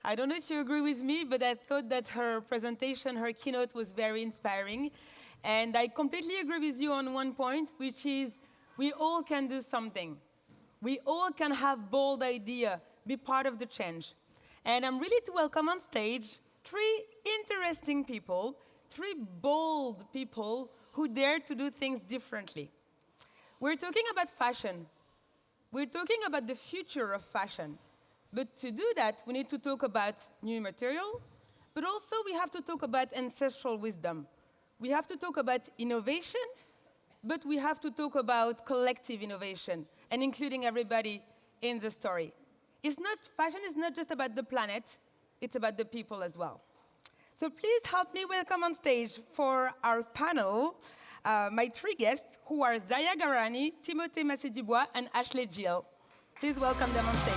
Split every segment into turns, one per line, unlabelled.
I don't know if you agree with me, but I thought that her presentation, her keynote was very inspiring. And I completely agree with you on one point, which is we all can do something. We all can have bold idea, be part of the change. And I'm really to welcome on stage three interesting people, three bold people who dare to do things differently. We're talking about fashion. We're talking about the future of fashion. But to do that, we need to talk about new material, but also we have to talk about ancestral wisdom. We have to talk about innovation, but we have to talk about collective innovation and including everybody in the story. Fashion is not just about the planet, it's about the people as well. So please help me welcome on stage for our panel my three guests who are Zaya Guarani, Timothée Macé Dubois, and Ashley Gill. Please welcome them on stage.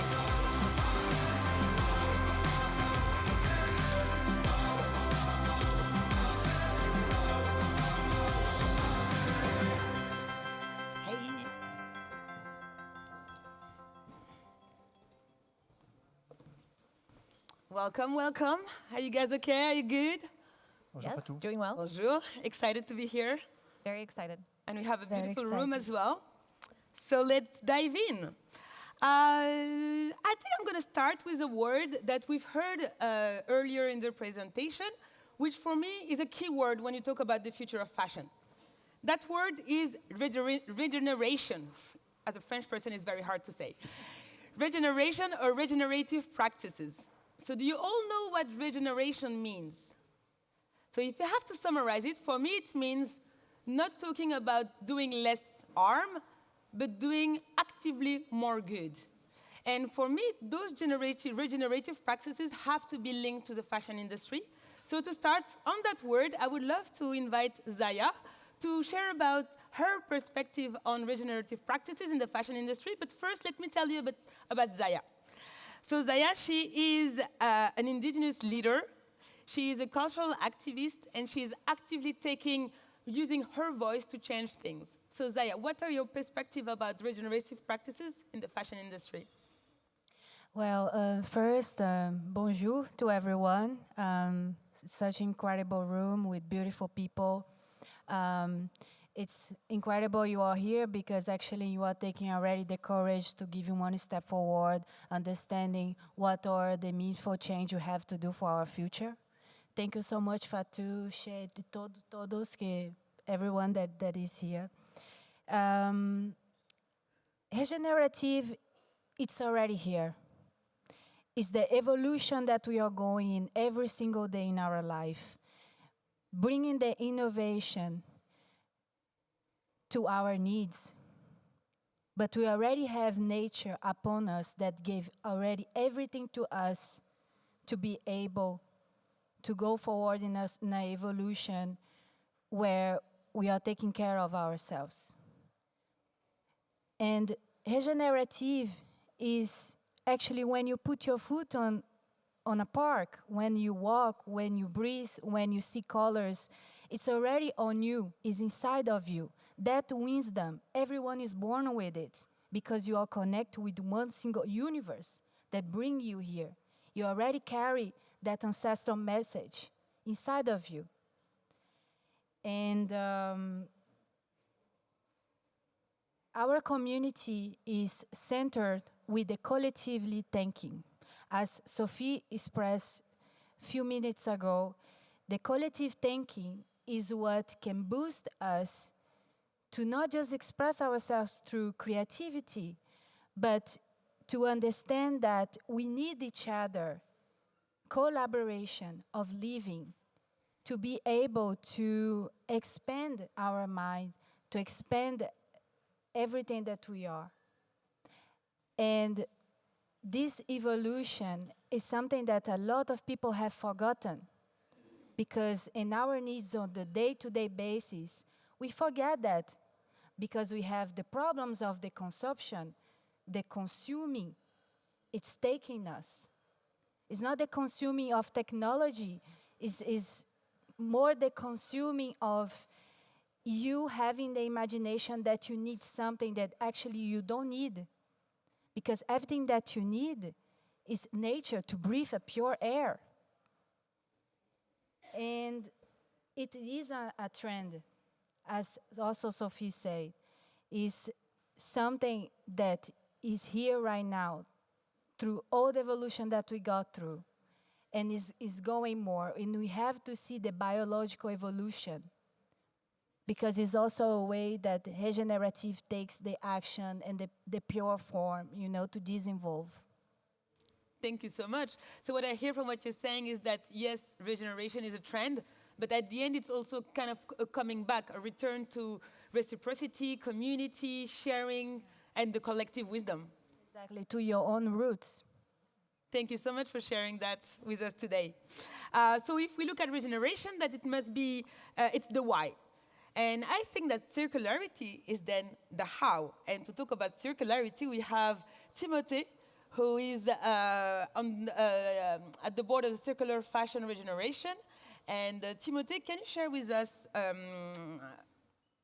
Welcome, welcome. Are you guys okay? Are you good?
Bonjour,
Yes,
Fatou.
doing well.
Bonjour. Excited to be here.
Very excited.
And we have a
Very
beautiful room as
excited.
well. So let's dive in. I think I'm going to start with a word that we've heard earlier in the presentation, which for me is a key word when you talk about the future of fashion. That word is regeneration. As a French person, it's very hard to say. Regeneration or regenerative practices. So do you all know what regeneration means? So if I have to summarize it, for me it means not talking about doing less harm, but doing actively more good. And for me, those regenerative practices have to be linked to the fashion industry. So to start on that word, I would love to invite Zaya to share about her perspective on regenerative practices in the fashion industry. But first, let me tell you a bit about Zaya. So Zaya, she is an Indigenous leader. She is a cultural activist, and she is actively using her voice to change things. So Zaya, what are your perspectives about regenerative practices in the fashion industry?
Well, first, bonjour to everyone. Such an incredible room with beautiful people. It's incredible you are here because actually you are taking already the courage to give you one step forward, understanding what are the meaningful change you have to do for our future. Thank you so much, Fatou, She, todos, everyone that is here. Regenerative, it's already here. It's the evolution that we are going in every single day in our life, bringing the innovation to our needs. But we already have nature upon us that gave already everything to us to be able to go forward in an evolution where we are taking care of ourselves. And regenerative is actually when you put your foot on a park, when you walk, when you breathe, when you see colors, it's already on you, it's inside of you. That wisdom, everyone is born with it because you are connected with one single universe that brings you here. You already carry that ancestral message inside of you. And our community is centered with the collectively thinking. As Zsofia expressed a few minutes ago, the collective thinking is what can boost us to not just express ourselves through creativity, but to understand that we need each other, collaboration of living, to be able to expand our mind, to expand everything that we are. And this evolution is something that a lot of people have forgotten, because in our needs on the day-to-day basis, we forget that because we have the problems of the consumption, the consuming, it's taking us. It's not the consuming of technology, it's more the consuming of you having the imagination that you need something that actually you don't need. Because everything that you need is nature, to breathe a pure air. And it is a trend, as also Sophie said, is something that is here right now through all the evolution that we got through, and is going more. And we have to see the biological evolution, because it's also a way that regenerative takes the action and the pure form, to disinvolve.
Thank you so much. So what I hear from what you're saying is that, yes, regeneration is a trend, but at the end, it's also kind of a coming back, a return to reciprocity, community, sharing, and the collective wisdom.
Exactly, to your own roots.
Thank you so much for sharing that with us today. So if we look at regeneration, that it must be, it's the why. And I think that circularity is then the how. And to talk about circularity, we have Timothée, who is at the board of the Circular Fashion Regeneration. And Timothée, can you share with us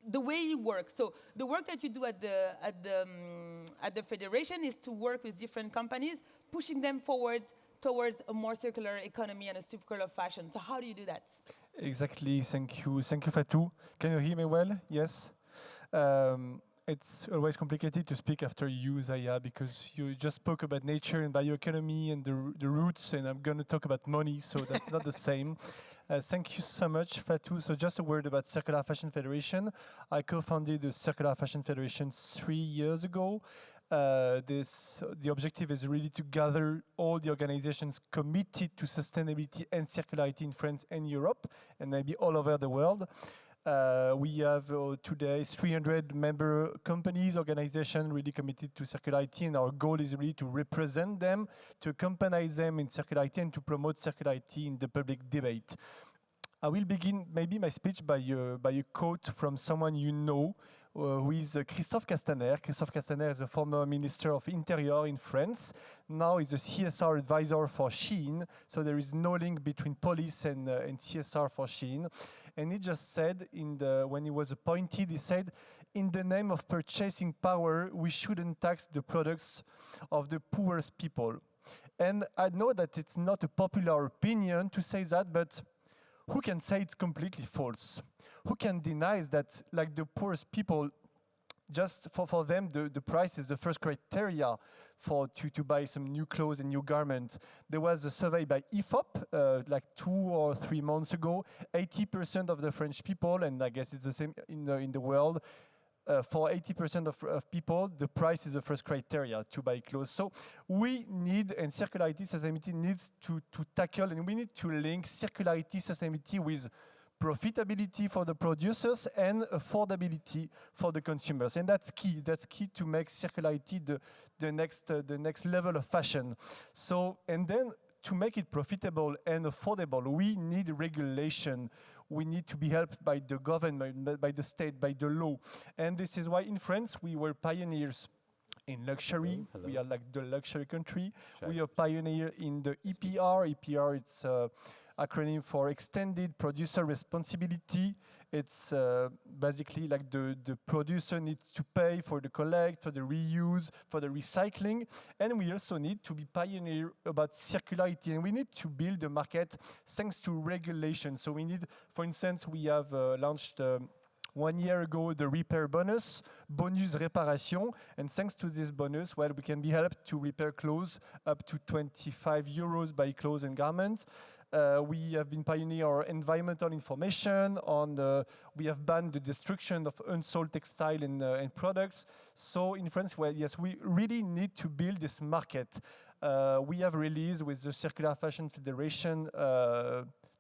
the way you work? So the work that you do at the Federation is to work with different companies, pushing them forward towards a more circular economy and a circular fashion. So how do you do that?
Exactly. Thank you, Fatou. Can you hear me well? Yes. It's always complicated to speak after you, Zaya, because you just spoke about nature and bioeconomy and the roots, and I'm going to talk about money, so that's not the same. Thank you so much, Fatou. So just a word about Circular Fashion Federation. I co-founded the Circular Fashion Federation 3 years ago. The objective is really to gather all the organizations committed to sustainability and circularity in France and Europe, and maybe all over the world. We have today 300 member companies, organizations really committed to circularity, and our goal is really to represent them, to accompany them in circularity, and to promote circularity in the public debate. I will begin maybe my speech by a quote from someone you know, who is Christophe Castaner. Christophe Castaner is a former Minister of Interior in France. Now he's a CSR advisor for Shein, so there is no link between police and CSR for Shein. And he just said, when he was appointed, he said, in the name of purchasing power, we shouldn't tax the products of the poorest people. And I know that it's not a popular opinion to say that, but who can say it's completely false? Who can deny that, like the poorest people, just for them, the price is the first criteria to buy some new clothes and new garment. There was a survey by IFOP like 2 or 3 months ago. 80% of the French people, and I guess it's the same in the world, for 80% of people, the price is the first criteria to buy clothes. So we need, and circularity sustainability needs to tackle, and we need to link circularity sustainability with profitability for the producers and affordability for the consumers, and that's key. That's key to make circularity the next level of fashion. So, and then to make it profitable and affordable, we need regulation. We need to be helped by the government, by the state, by the law, and this is why in France we were pioneers in luxury.
Hello.
We are like the luxury country. We are pioneer in the EPR. EPR, it's acronym for Extended Producer Responsibility. It's basically like the producer needs to pay for the collect, for the reuse, for the recycling. And we also need to be pioneer about circularity. And we need to build a market thanks to regulation. So we need, for instance, we have launched 1 year ago the repair bonus réparation, and thanks to this bonus, well, we can be helped to repair clothes up to 25 euros by clothes and garments. We have been pioneer our environmental information on. We have banned the destruction of unsold textile and products. So in France, well, yes, we really need to build this market. We have released with the Circular Fashion Federation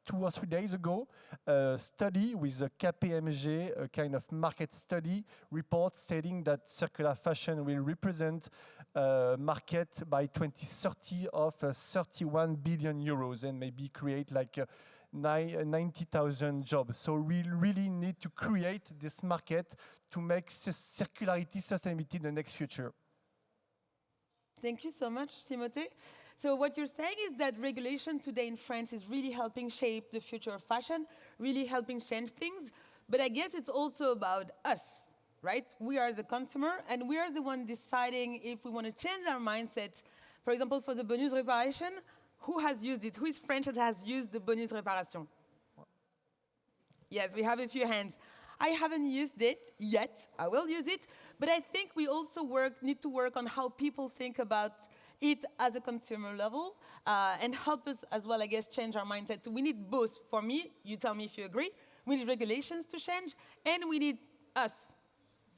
2 or 3 days ago, a study with a KPMG, a kind of market study report stating that circular fashion will represent a market by 2030 of 31 billion euros and maybe create like 90,000 jobs. So we really need to create this market to make circularity, sustainability the next future.
Thank you so much, Timothée. So what you're saying is that regulation today in France is really helping shape the future of fashion, really helping change things. But I guess it's also about us, right? We are the consumer, and we are the one deciding if we want to change our mindset For example, for the bonus réparation, who has used it? Who is French that has used the bonus réparation? Yes, we have a few hands. I haven't used it yet. I will use it. But I think we also need to work on how people think about it as a consumer level and help us as well, I guess, change our mindset. So we need both. For me, you tell me if you agree, we need regulations to change, and we need us,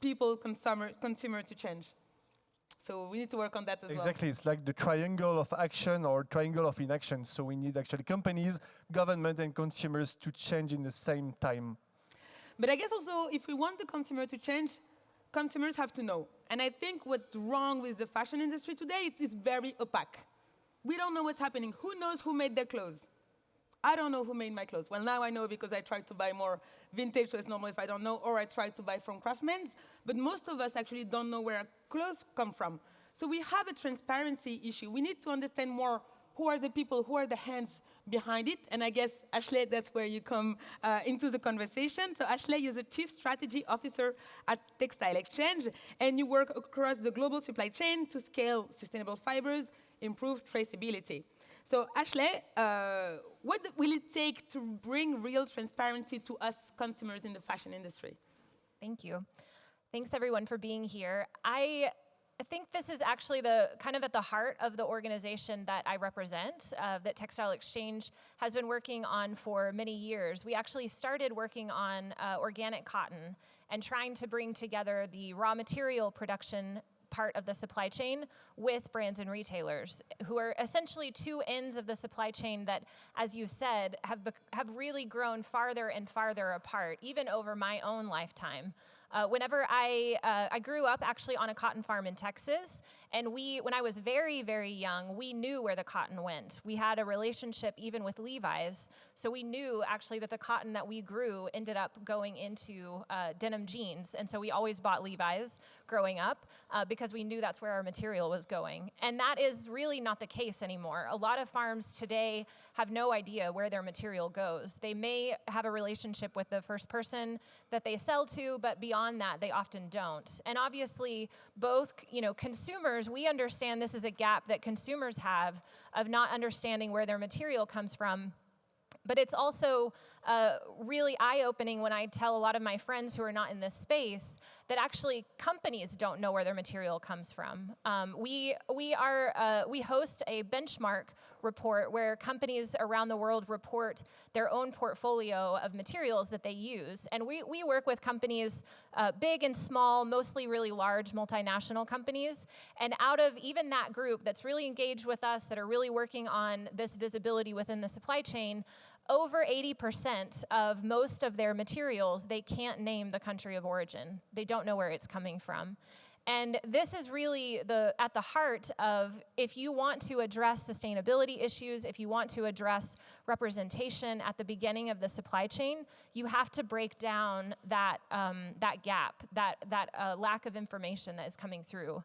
people, consumer to change. So we need to work on that as well.
Exactly, it's like the triangle of action or triangle of inaction. So we need actually companies, government, and consumers to change in the same time.
But I guess also, if we want the consumer to change, consumers have to know. And I think what's wrong with the fashion industry today, it's very opaque. We don't know what's happening. Who knows who made their clothes? I don't know who made my clothes. Well, now I know because I try to buy more vintage, so it's normal if I don't know, or I try to buy from craftsmen. But most of us actually don't know where our clothes come from. So we have a transparency issue. We need to understand more who are the people, who are the hands behind it. And I guess, Ashley, that's where you come into the conversation. So Ashley is a Chief Strategy Officer at Textile Exchange, and you work across the global supply chain to scale sustainable fibers, improve traceability. So Ashley, what will it take to bring real transparency to us consumers in the fashion industry?
Thank you. Thanks everyone for being here. I think this is actually the kind of at the heart of the organization that I represent, that Textile Exchange has been working on for many years. We actually started working on organic cotton and trying to bring together the raw material production part of the supply chain with brands and retailers, who are essentially two ends of the supply chain that, as you've said, have really grown farther and farther apart, even over my own lifetime. Whenever I grew up actually on a cotton farm in Texas, and when I was very, very young, we knew where the cotton went. We had a relationship even with Levi's, so we knew actually that the cotton that we grew ended up going into denim jeans, and so we always bought Levi's growing up because we knew that's where our material was going. And that is really not the case anymore. A lot of farms today have no idea where their material goes. They may have a relationship with the first person that they sell to, but beyond that, they often don't. And obviously, both consumers, we understand this is a gap that consumers have of not understanding where their material comes from. But it's also really eye-opening when I tell a lot of my friends who are not in this space that actually companies don't know where their material comes from. We host a benchmark report where companies around the world report their own portfolio of materials that they use. And we work with companies, big and small, mostly really large multinational companies. And out of even that group that's really engaged with us, that are really working on this visibility within the supply chain, over 80% of most of their materials, they can't name the country of origin. They don't know where it's coming from. And this is really at the heart of, if you want to address sustainability issues, if you want to address representation at the beginning of the supply chain, you have to break down that gap, that lack of information that is coming through.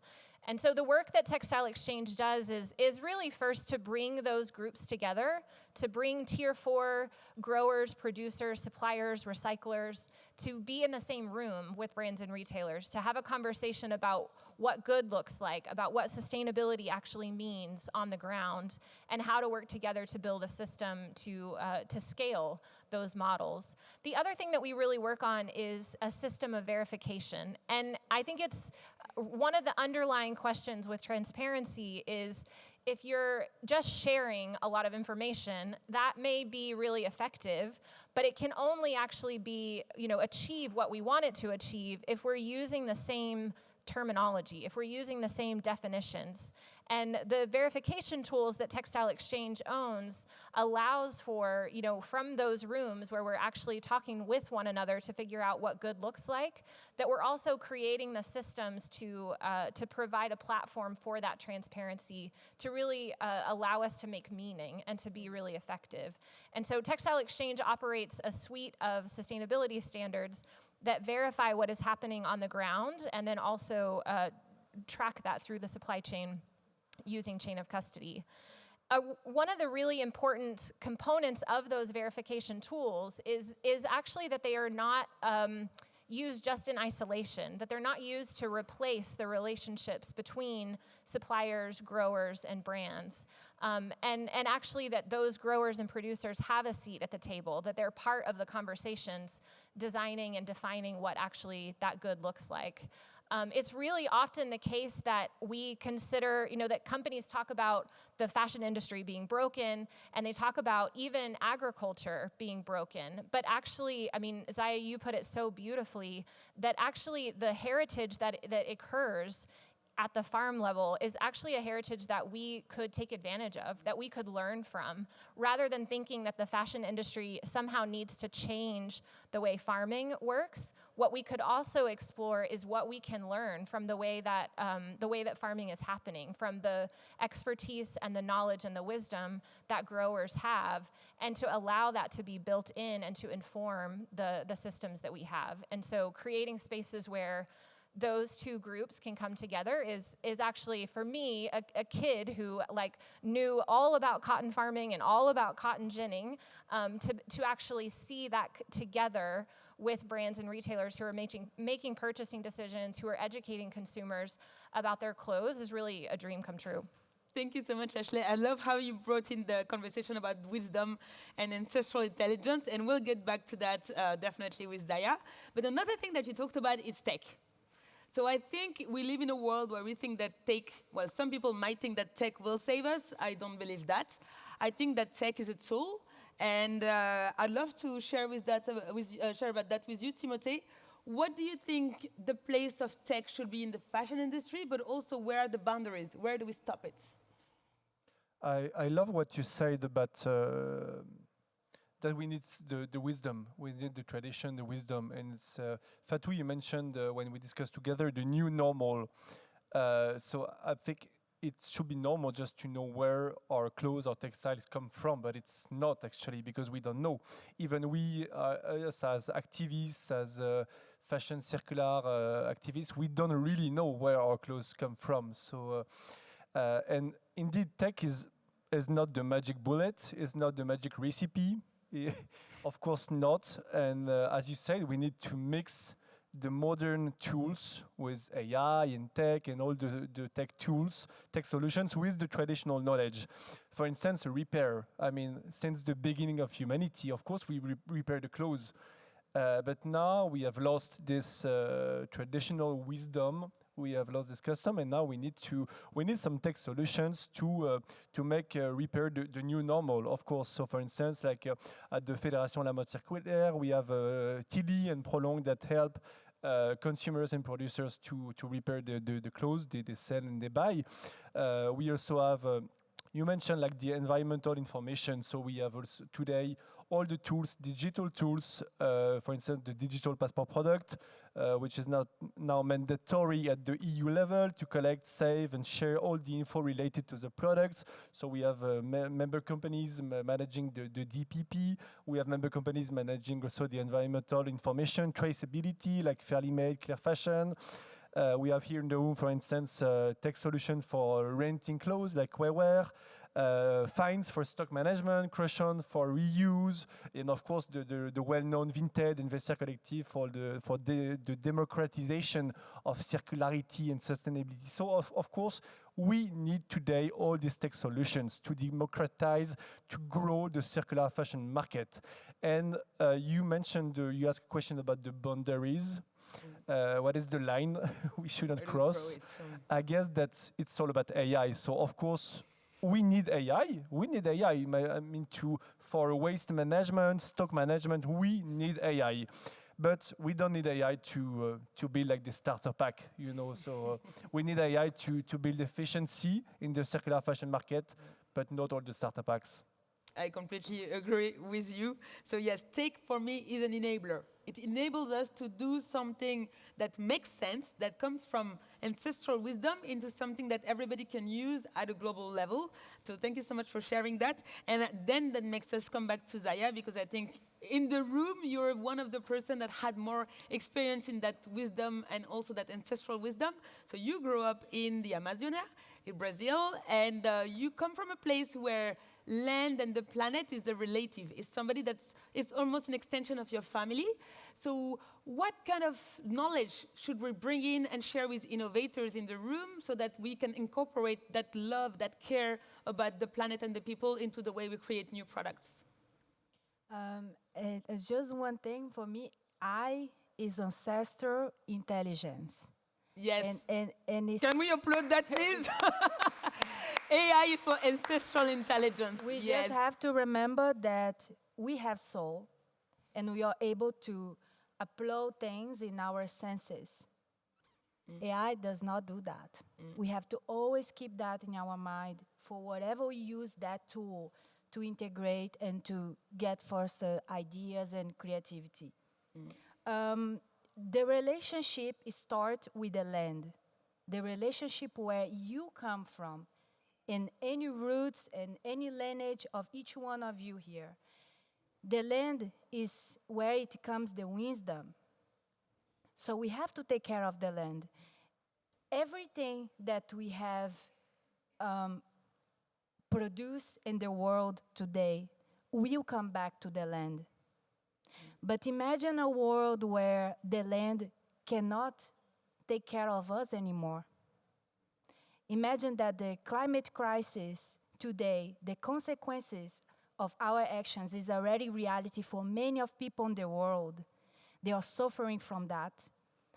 And so the work that Textile Exchange does is really first to bring those groups together, to bring Tier 4 growers, producers, suppliers, recyclers, to be in the same room with brands and retailers, to have a conversation about what good looks like, about what sustainability actually means on the ground, and how to work together to build a system to scale those models. The other thing that we really work on is a system of verification. And I think it's one of the underlying questions with transparency is, if you're just sharing a lot of information, that may be really effective, but it can only actually be, achieve what we want it to achieve if we're using the same terminology, if we're using the same definitions. And the verification tools that Textile Exchange owns allows for, from those rooms where we're actually talking with one another to figure out what good looks like, that we're also creating the systems to provide a platform for that transparency, to really allow us to make meaning and to be really effective. And so Textile Exchange operates a suite of sustainability standards that verify what is happening on the ground, and then also track that through the supply chain using chain of custody. One of the really important components of those verification tools is actually that they are not used just in isolation, that they're not used to replace the relationships between suppliers, growers, and brands. And actually that those growers and producers have a seat at the table, that they're part of the conversations designing and defining what actually that good looks like. It's really often the case that we consider, that companies talk about the fashion industry being broken, and they talk about even agriculture being broken. But actually, Zaya, you put it so beautifully, that actually the heritage that occurs at the farm level is actually a heritage that we could take advantage of, that we could learn from, rather than thinking that the fashion industry somehow needs to change the way farming works. What we could also explore is what we can learn from the way that farming is happening, from the expertise and the knowledge and the wisdom that growers have, and to allow that to be built in and to inform the systems that we have. And so creating spaces where those two groups can come together is actually, for me, a kid who knew all about cotton farming and all about cotton ginning, to actually see that together with brands and retailers who are making purchasing decisions, who are educating consumers about their clothes, is really a dream come true.
Thank you so much, Ashley. I love how you brought in the conversation about wisdom and ancestral intelligence, and we'll get back to that definitely with Zaya. But another thing that you talked about is tech. So I think we live in a world where we think that some people might think that tech will save us. I don't believe that. I think that tech is a tool, and I'd love to share about that with you, Timothée. What do you think the place of tech should be in the fashion industry, but also where are the boundaries? Where do we stop it?
I love what you said about that we need the wisdom, we need the tradition, the wisdom. And it's, Fatou, you mentioned when we discussed together the new normal. So I think it should be normal just to know where our clothes, our textiles come from, but it's not actually, because we don't know. Even we, us as activists, as fashion circular activists, we don't really know where our clothes come from. So, and indeed, tech is not the magic bullet, it's not the magic recipe. Of course not. And as you said, we need to mix the modern tools with AI and tech and all the tech tools, tech solutions with the traditional knowledge. For instance, repair. Since the beginning of humanity, of course, we repair the clothes. But now we have lost this traditional wisdom. We have lost this custom, and now we need some tech solutions to make repair the new normal, of course. So, for instance, like at the Fédération La Mode Circulaire, we have Tilly and Prolong that help consumers and producers to repair the clothes they sell and they buy. We also have, you mentioned like the environmental information. So we have also today all the tools, digital tools, for instance, the digital passport product, which is now mandatory at the EU level to collect, save, and share all the info related to the products. So we have member companies managing the DPP. We have member companies managing also the environmental information, traceability, like Fairly Made, Clear Fashion. We have here in the room, for instance, tech solutions for renting clothes, like Wear, fines for stock management, Crushon for reuse, and of course the well-known Vinted and Vestiaire Collective for the democratization of circularity and sustainability. So of course we need today all these tech solutions to democratize, to grow the circular fashion market. And you mentioned, you asked a question about the boundaries. What is the line we shouldn't cross? I guess that it's all about AI. So of course we need AI. We need AI. For waste management, stock management, we need AI. But we don't need AI to build like the starter pack, So we need AI to build efficiency in the circular fashion market, but not all the starter packs.
I completely agree with you. So yes, tech for me is an enabler. It enables us to do something that makes sense, that comes from ancestral wisdom into something that everybody can use at a global level. So thank you so much for sharing that. And then that makes us come back to Zaya, because I think in the room, you're one of the person that had more experience in that wisdom and also that ancestral wisdom. So you grew up in the Amazonia, in Brazil, and you come from a place where land and the planet is a relative. It's somebody it's almost an extension of your family. So what kind of knowledge should we bring in and share with innovators in the room so that we can incorporate that love, that care about the planet and the people into the way we create new products?
It's just one thing for me. I is ancestral intelligence.
Yes.
And it's
Can we upload that, please? AI is for ancestral intelligence.
we
Yes.
just have to remember that we have soul, and we are able to upload things in our senses. AI does not do that. We have to always keep that in our mind for whatever we use that tool to integrate and to get first ideas and creativity. The relationship starts with the land, the relationship where you come from, in any roots and any lineage of each one of you here. The land is where it comes the wisdom. So we have to take care of the land. Everything that we have produced in the world today will come back to the land. But imagine a world where the land cannot take care of us anymore. Imagine that the climate crisis today, the consequences of our actions is already reality for many of people in the world. They are suffering from that.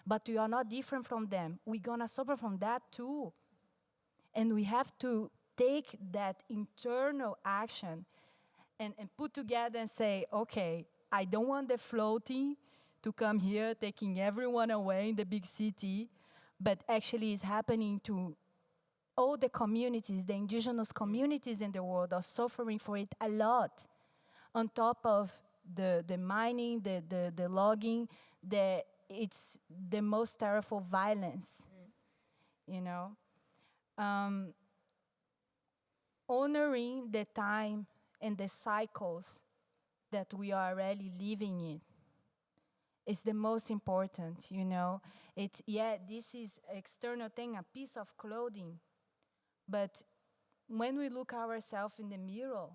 But we are not different from them. We're gonna suffer from that too. And we have to take that internal action and put together and say, okay, I don't want the floating to come here, taking everyone away in the big city, but actually it's happening to all the communities, the indigenous communities in the world are suffering for it a lot. On top of the mining, the logging, it's the most terrible violence, you know. Honoring the time and the cycles that we are really living in is the most important, you know. This is external thing, a piece of clothing. But when we look ourselves in the mirror,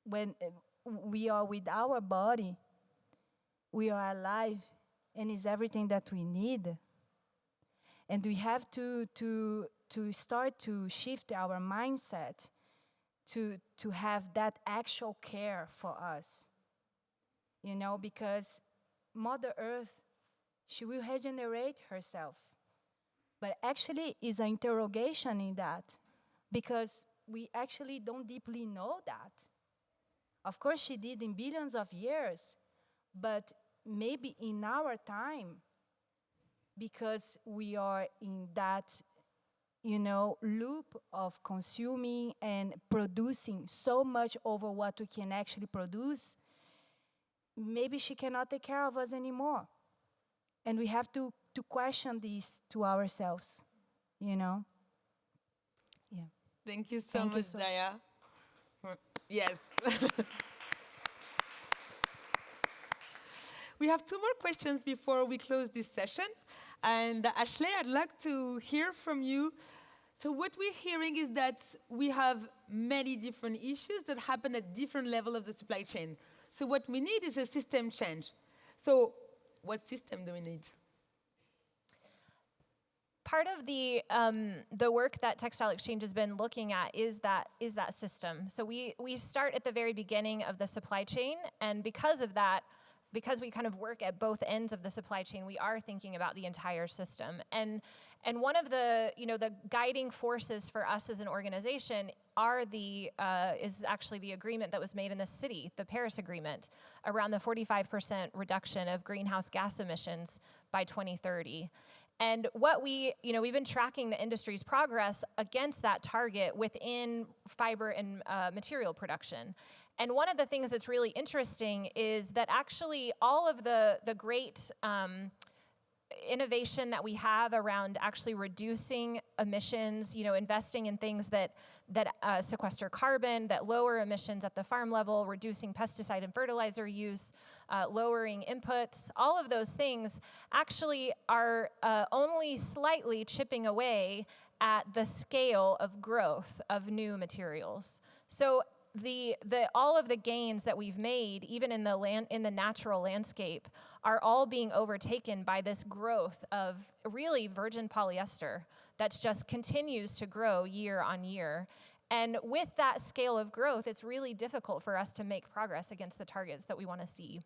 when we are with our body, we are alive, and it's everything that we need. And we have to start to shift our mindset to have that actual care for us. You know, because Mother Earth, she will regenerate herself. But actually, is an interrogation in that, because we actually don't deeply know that. Of course, she did in billions of years, but maybe in our time, because we are in that, you know, loop of consuming and producing so much over what we can actually produce, maybe she cannot take care of us anymore. And we have to question this to ourselves, you know? Yeah.
Thank you so
Thank you
much,
so-
Zaya. Yes. We have two more questions before we close this session. And Ashley, I'd like to hear from you. So what we're hearing is that we have many different issues that happen at different levels of the supply chain. So what we need is a system change. So what system do we need?
Part of the work that Textile Exchange has been looking at is that system. So we start at the very beginning of the supply chain, and because of that, because we kind of work at both ends of the supply chain, we are thinking about the entire system. And one of the the guiding forces for us as an organization is actually the agreement that was made in the city, the Paris Agreement, around the 45% reduction of greenhouse gas emissions by 2030. And what we've been tracking the industry's progress against that target within fiber and material production. And one of the things that's really interesting is that actually all of the great innovation that we have around actually reducing emissions, investing in things that sequester carbon, that lower emissions at the farm level, reducing pesticide and fertilizer use, lowering inputs, all of those things actually are only slightly chipping away at the scale of growth of new materials. So all of the gains that we've made, even in the natural landscape, are all being overtaken by this growth of really virgin polyester that just continues to grow year on year. And with that scale of growth, it's really difficult for us to make progress against the targets that we want to see.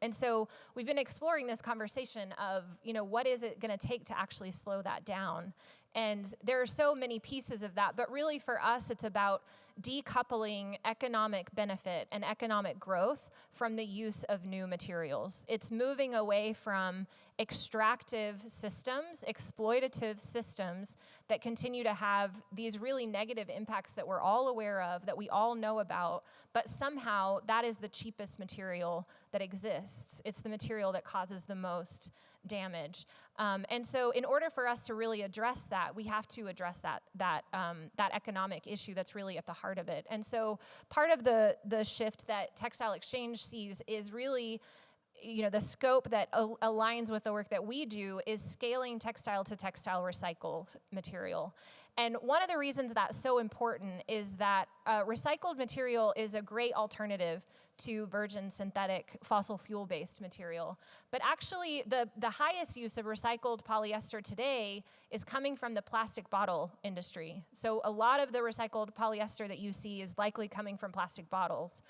And so we've been exploring this conversation of, what is it going to take to actually slow that down? And there are so many pieces of that, but really for us, it's about decoupling economic benefit and economic growth from the use of new materials. It's moving away from extractive systems, exploitative systems that continue to have these really negative impacts that we're all aware of, that we all know about, but somehow that is the cheapest material that exists. It's the material that causes the most damage. And so in order for us to really address that, we have to address that economic issue that's really at the heart of it. And so part of the shift that Textile Exchange sees is really, the scope that aligns with the work that we do is scaling textile to textile recycled material. And one of the reasons that's so important is that recycled material is a great alternative to virgin synthetic fossil fuel-based material. But actually, the highest use of recycled polyester today is coming from the plastic bottle industry. So a lot of the recycled polyester that you see is likely coming from plastic bottles.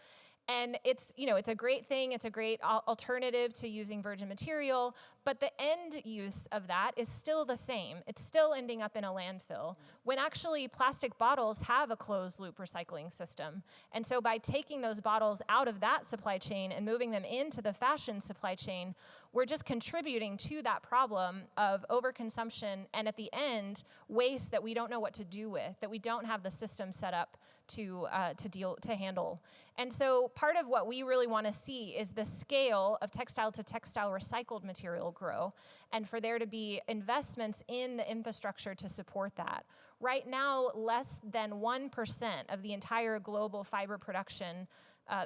And it's a great thing, it's a great alternative to using virgin material, but the end use of that is still the same. It's still ending up in a landfill, when actually plastic bottles have a closed loop recycling system. And so by taking those bottles out of that supply chain and moving them into the fashion supply chain, we're just contributing to that problem of overconsumption and at the end, waste that we don't know what to do with, that we don't have the system set up to handle. And so part of what we really want to see is the scale of textile to textile recycled material grow, and for there to be investments in the infrastructure to support that. Right now, less than 1% of the entire global fiber production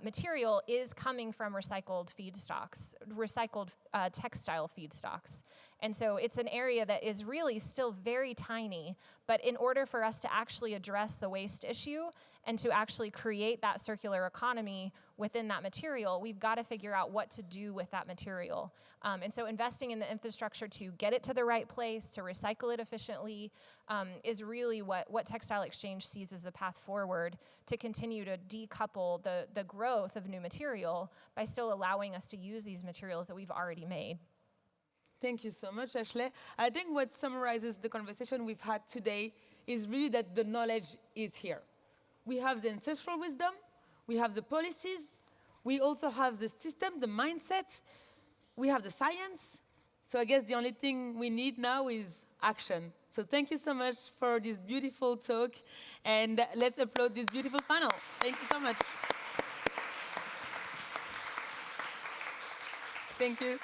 material is coming from recycled feedstocks, recycled textile feedstocks. And so it's an area that is really still very tiny, but in order for us to actually address the waste issue and to actually create that circular economy within that material, we've got to figure out what to do with that material. And so investing in the infrastructure to get it to the right place, to recycle it efficiently, is really what Textile Exchange sees as the path forward to continue to decouple the growth of new material by still allowing us to use these materials that we've already made.
Thank you so much, Ashley. I think what summarizes the conversation we've had today is really that the knowledge is here. We have the ancestral wisdom, we have the policies, we also have the system, the mindset, we have the science. So I guess the only thing we need now is action. So thank you so much for this beautiful talk, and let's applaud this beautiful panel. Thank you so much. Thank you.